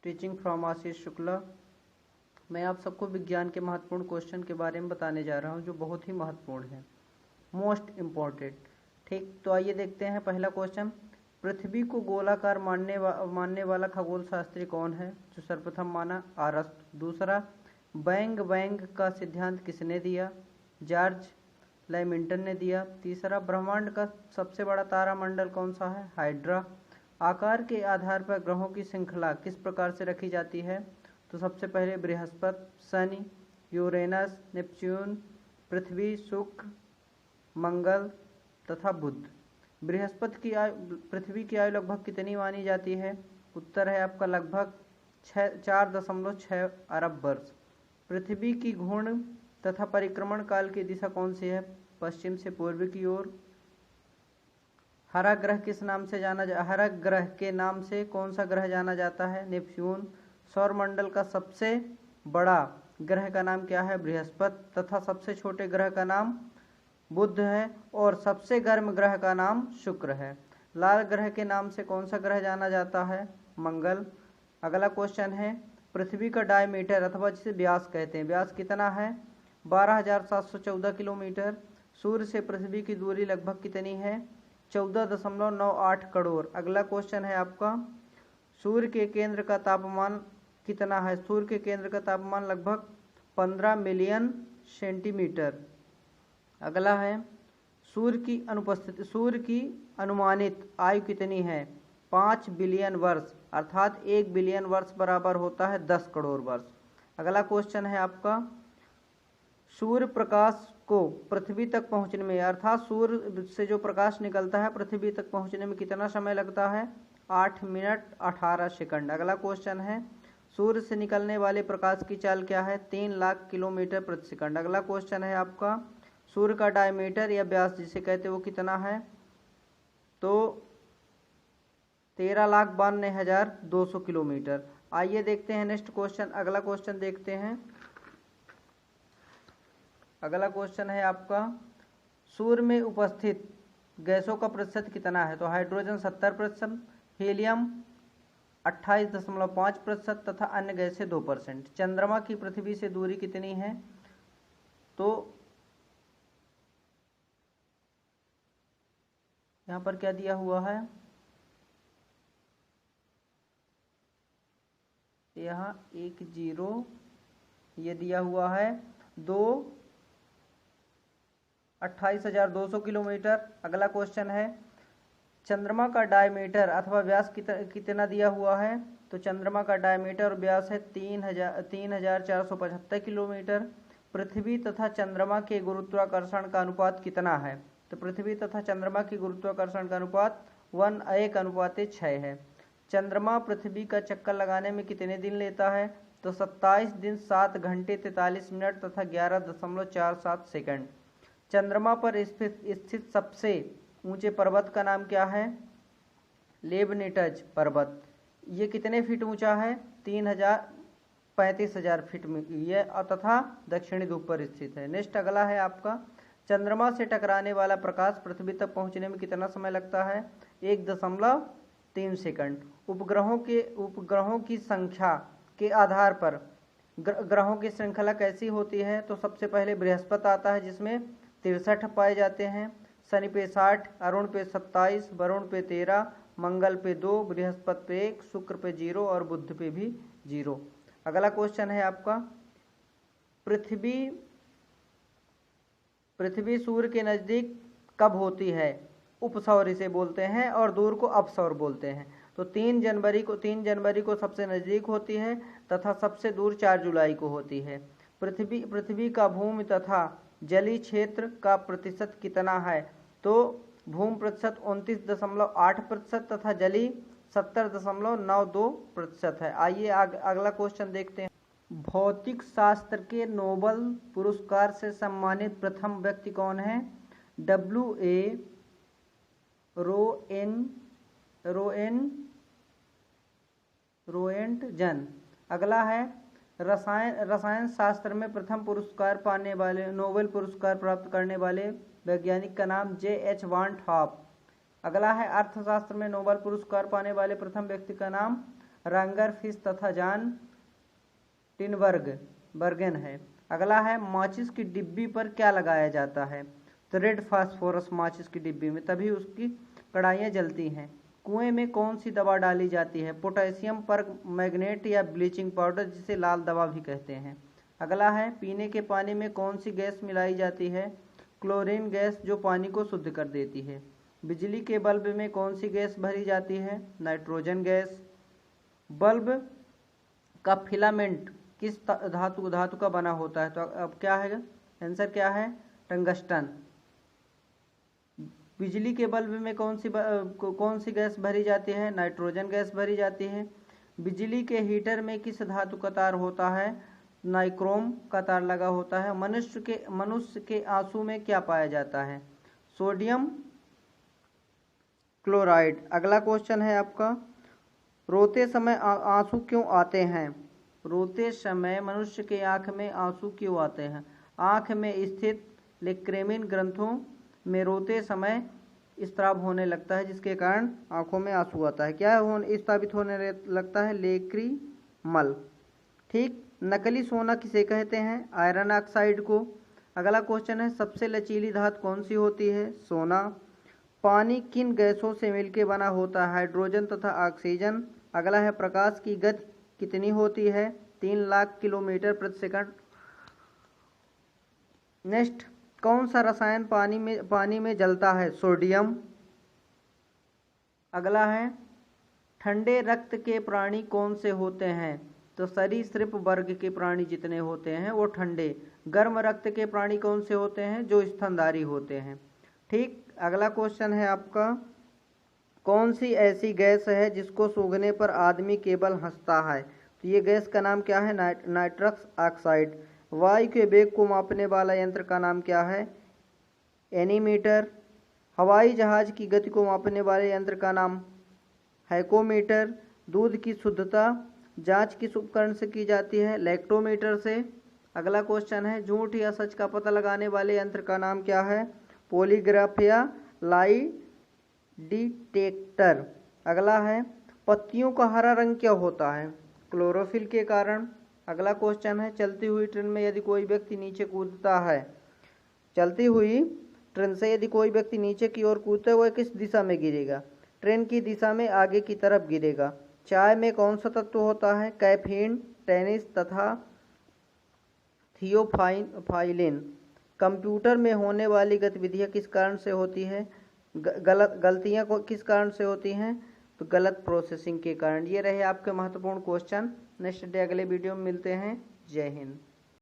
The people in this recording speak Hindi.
Teaching from Ashish Shukla. मैं आप सबको विज्ञान के महत्वपूर्ण क्वेश्चन के बारे में बताने जा रहा हूं जो बहुत ही महत्वपूर्ण है, मोस्ट इम्पॉर्टेंट। ठीक, तो आइए देखते हैं पहला क्वेश्चन। पृथ्वी को गोलाकार मानने वाला खगोल शास्त्री कौन है? जो सर्वप्रथम माना, आरस्तु। दूसरा, बैंग बैंग का सिद्धांत किसने दिया? जॉर्ज लैमिंटन ने दिया। तीसरा, ब्रह्मांड का सबसे बड़ा तारामंडल कौन सा है? हाइड्रा। आकार के आधार पर ग्रहों की श्रृंखला किस प्रकार से रखी जाती है? तो सबसे पहले बृहस्पति, शनि, यूरेनस, नेपच्यून, पृथ्वी, शुक्र, मंगल तथा बुध। पृथ्वी की आयु लगभग कितनी मानी जाती है? उत्तर है आपका लगभग 4.6 अरब वर्ष। पृथ्वी की घूर्ण तथा परिक्रमण काल की दिशा कौन सी है? पश्चिम से पूर्व की ओर। हरा ग्रह के नाम से कौन सा ग्रह जाना जाता है? नेपच्यून। सौरमंडल का सबसे बड़ा ग्रह का नाम क्या है? बृहस्पति। तथा सबसे छोटे ग्रह का नाम बुध है और सबसे गर्म ग्रह का नाम शुक्र है। लाल ग्रह के नाम से कौन सा ग्रह जाना जाता है? मंगल। अगला क्वेश्चन है, पृथ्वी का डायमीटर अथवा जिसे व्यास कहते हैं, व्यास कितना है? 12,714 किलोमीटर। सूर्य से पृथ्वी की दूरी लगभग कितनी है? 14.98 करोड़। अगला क्वेश्चन है आपका, सूर्य के केंद्र का तापमान कितना है? सूर्य के केंद्र का तापमान लगभग 15 मिलियन सेंटीमीटर। अगला है, सूर्य की अनुमानित आयु कितनी है? 5 बिलियन वर्ष, अर्थात 1 बिलियन वर्ष बराबर होता है 10 करोड़ वर्ष। अगला क्वेश्चन है आपका, सूर्य प्रकाश को पृथ्वी तक पहुंचने में, अर्थात सूर्य से जो प्रकाश निकलता है पृथ्वी तक पहुंचने में कितना समय लगता है? 8 मिनट 18 सेकंड। अगला क्वेश्चन है, सूर्य से निकलने वाले प्रकाश की चाल क्या है? 3 लाख किलोमीटर प्रति सेकंड। अगला क्वेश्चन है आपका, सूर्य का डायमीटर या व्यास जिसे कहते हैं वो कितना है? तो 13,92,200 किलोमीटर। आइए देखते हैं नेक्स्ट क्वेश्चन। अगला क्वेश्चन देखते हैं। अगला क्वेश्चन है आपका, सूर्य में उपस्थित गैसों का प्रतिशत कितना है? तो हाइड्रोजन 70%, हीलियम 28.5% तथा अन्य गैसें 2%। चंद्रमा की पृथ्वी से दूरी कितनी है? तो यहाँ पर क्या दिया हुआ है? यहाँ 10 ये दिया हुआ है 28,200 किलोमीटर। अगला क्वेश्चन है, चंद्रमा का डायमीटर अथवा व्यास कितना दिया हुआ है? तो चंद्रमा का डायमीटर और व्यास है 3,475 किलोमीटर। पृथ्वी तथा चंद्रमा के गुरुत्वाकर्षण का अनुपात कितना है? तो पृथ्वी तथा चंद्रमा की गुरुत्वाकर्षण का अनुपात 1:6 है। चंद्रमा पृथ्वी का चक्कर लगाने में कितने दिन लेता है? तो 27 दिन 7 घंटे 43 मिनट तथा 11.47 सेकंड। चंद्रमा पर स्थित सबसे ऊंचे पर्वत का नाम क्या है? लेबनिटज पर्वत। ये कितने फीट ऊंचा है? 35,000 फीट में ये तथा दक्षिणी ध्रुव पर स्थित है। नेक्स्ट अगला है आपका, चंद्रमा से टकराने वाला प्रकाश पृथ्वी तक पहुंचने में कितना समय लगता है? 1.3 सेकंड। उपग्रहों की संख्या के आधार पर ग्रहों की श्रृंखला कैसी होती है? तो सबसे पहले बृहस्पति आता है जिसमें 63 पाए जाते हैं, शनि पे 60, अरुण पे 27, वरुण पे 13, मंगल पे 2, बृहस्पति पे 1, शुक्र पे 0 और बुध पे भी 0। अगला क्वेश्चन है आपका, पृथ्वी सूर्य के नज़दीक कब होती है? उपसौर इसे बोलते हैं और दूर को अपसौर बोलते हैं। तो 3 जनवरी को सबसे नज़दीक होती है तथा सबसे दूर 4 जुलाई को होती है। पृथ्वी का भूमि तथा जलीय क्षेत्र का प्रतिशत कितना है? तो भूमि प्रतिशत 29.8% तथा जलीय 70.92% है। आइए अगला क्वेश्चन देखते हैं। भौतिक शास्त्र के नोबेल पुरस्कार से सम्मानित प्रथम व्यक्ति कौन है? W.A. रोएंटजन। अगला है, रसायन शास्त्र में प्रथम पुरस्कार पाने वाले, नोबेल पुरस्कार प्राप्त करने वाले वैज्ञानिक का नाम J.H. वान टॉप। अगला है, अर्थशास्त्र में नोबेल पुरस्कार पाने वाले प्रथम व्यक्ति का नाम रंगर फिश तथा जॉन टिनबर्गन है। अगला है माचिस की डिब्बी पर क्या लगाया जाता है? तो रेड फास्फोरस माचिस की डिब्बी में, तभी उसकी कढ़ाइयाँ जलती हैं। कुएं में कौन सी दवा डाली जाती है? पोटेशियम पर मैग्नेट या ब्लीचिंग पाउडर, जिसे लाल दवा भी कहते हैं। अगला है पीने के पानी में कौन सी गैस मिलाई जाती है? क्लोरीन गैस, जो पानी को शुद्ध कर देती है। बिजली के बल्ब में कौन सी गैस भरी जाती है? Nitrogen gas. बल्ब का फिलामेंट किस धातु का बना होता है? तो अब क्या है आंसर, क्या है? टंगस्टन। बिजली के बल्ब में कौन सी गैस भरी जाती है? नाइट्रोजन गैस भरी जाती है। बिजली के हीटर में किस धातु का तार होता है? नाइक्रोम का तार लगा होता है। मनुष्य के आंसू में क्या पाया जाता है? Sodium chloride. अगला क्वेश्चन है आपका, रोते समय आंसू क्यों आते हैं? रोते समय मनुष्य के आंख में आंसू क्यों आते हैं? आंख में स्थित लेक्रेमिन ग्रंथों में रोते समय स्त्राव होने लगता है, जिसके कारण आंखों में आंसू आता है। क्या स्थापित होने लगता है? लेक्रिमल। ठीक। नकली सोना किसे कहते हैं? आयरन ऑक्साइड को। अगला क्वेश्चन है, सबसे लचीली धातु कौन सी होती है? सोना। पानी किन गैसों से मिलकर बना होता है? हाइड्रोजन तथा ऑक्सीजन। अगला है, प्रकाश की गति कितनी होती है? 3 लाख किलोमीटर प्रति सेकंड। नेक्स्ट, कौन सा रसायन पानी में जलता है? सोडियम। अगला है, ठंडे रक्त के प्राणी कौन से होते हैं? तो सरीसृप वर्ग के प्राणी जितने होते हैं वो ठंडे। गर्म रक्त के प्राणी कौन से होते हैं? जो स्तनधारी होते हैं। ठीक। अगला क्वेश्चन है आपका, कौन सी ऐसी गैस है जिसको सूंघने पर आदमी केवल हंसता है? तो ये गैस का नाम क्या है? Nitrous oxide. वायु के वेग को मापने वाला यंत्र का नाम क्या है? एनीमीटर। हवाई जहाज की गति को मापने वाले यंत्र का नाम हैकोमीटर। दूध की शुद्धता जांच किस उपकरण से की जाती है? लैक्टोमीटर से। अगला क्वेश्चन है, झूठ या सच का पता लगाने वाले यंत्र का नाम क्या है? पॉलीग्राफ या लाई डिटेक्टर। अगला है, पत्तियों का हरा रंग क्या होता है? क्लोरोफिल के कारण। अगला क्वेश्चन है, चलती हुई ट्रेन में यदि कोई व्यक्ति नीचे कूदता है, चलती हुई ट्रेन से यदि कोई व्यक्ति नीचे की ओर कूदता है, वह किस दिशा में गिरेगा? ट्रेन की दिशा में आगे की तरफ गिरेगा। चाय में कौन सा तत्व होता है? कैफीन, टेनिस तथा थियोफाइलिन। कंप्यूटर में होने वाली गतिविधियां किस कारण से होती है? गलतियां किस कारण से होती हैं? तो गलत प्रोसेसिंग के कारण। ये रहे आपके महत्वपूर्ण क्वेश्चन। नेक्स्ट डे अगले वीडियो में मिलते हैं। जय हिंद।